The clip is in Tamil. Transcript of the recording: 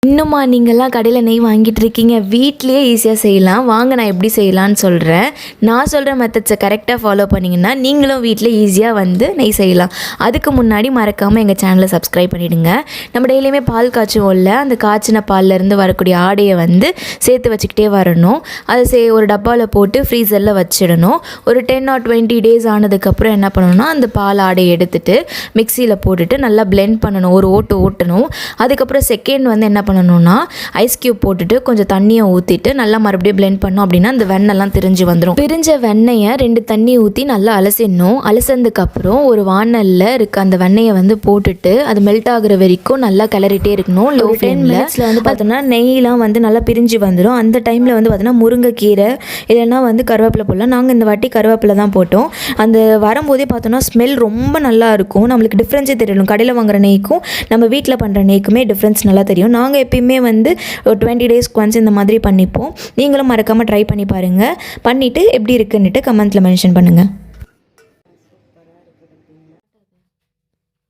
இன்னுமா நீங்கள்லாம் கடையில் நெய் வாங்கிட்டு இருக்கீங்க? வீட்லேயே ஈஸியாக செய்யலாம். வாங்க நான் எப்படி செய்யலான்னு சொல்கிறேன். நான் சொல்கிற மெத்தட்ஸை கரெக்டாக ஃபாலோ பண்ணிங்கன்னா நீங்களும் வீட்டில் ஈஸியாக நெய் செய்யலாம். அதுக்கு முன்னாடி மறக்காமல் எங்கள் சேனலை சப்ஸ்கிரைப் பண்ணிவிடுங்க. நம்ம டெய்லியுமே பால் காய்ச்சுவோம்ல, அந்த காய்ச்சின பால்லேருந்து வரக்கூடிய ஆடையை சேர்த்து வச்சுக்கிட்டே வரணும். அதை ஒரு டப்பாவில் போட்டு ஃப்ரீசரில் வச்சிடணும். ஒரு 10 or 20 days ஆனதுக்கப்புறம் என்ன பண்ணணும்னா, அந்த பால் ஆடையை எடுத்துகிட்டு மிக்சியில் போட்டுட்டு நல்லா பிளெண்ட் பண்ணணும். ஒரு ஓட்டணும். அதுக்கப்புறம் செகண்ட் என்ன பண்ணணும்னா, ஐஸ் கியூப் போட்டுட்டு கொஞ்சம் தண்ணியை ஊற்றிட்டு நல்லா மறுபடியும் பிளெண்ட் பண்ணோம் அப்படின்னா அந்த வெண்ணெல்லாம் திரிஞ்சு வந்துடும். பிரிஞ்ச வெண்ணெயை 2 தண்ணி ஊற்றி நல்லா அலசிடணும். அலசதுக்கப்புறம் ஒரு வானலில் இருக்க அந்த வெண்ணெயை போட்டுட்டு அது மெல்ட் ஆகுற வரைக்கும் நல்லா கிளறிட்டே இருக்கணும். லோ ஃப்ளேமில் பார்த்தோம்னா நெய்லாம் நல்லா பிரிஞ்சு வந்துடும். அந்த டைமில் பார்த்தோன்னா முருங்கைக்கீரை இல்லைன்னா கருவேப்பிலை போடலாம். நாங்கள் இந்த வாட்டி கருவேப்பிலை தான் போட்டோம். அந்த வரும்போதே பார்த்தோன்னா ஸ்மெல் ரொம்ப நல்லா இருக்கும். நம்மளுக்கு டிஃப்ரென்ஸே தெரியணும். கடையில் வாங்குற நெய்க்கும் நம்ம வீட்டில் பண்ணுற நெய்க்குமே டிஃப்ரென்ஸ் நல்லா தெரியும். நாங்கள் எப்பயுமே ஒரு 20 daysக்கு ஒன்ஸ் இந்த மாதிரி பண்ணிப்போம். நீங்களும் மறக்காமல் ட்ரை பண்ணி பாருங்கள். பண்ணிவிட்டு எப்படி இருக்குன்னுட்டு கமெண்ட்டில் மென்ஷன் பண்ணுங்கள்.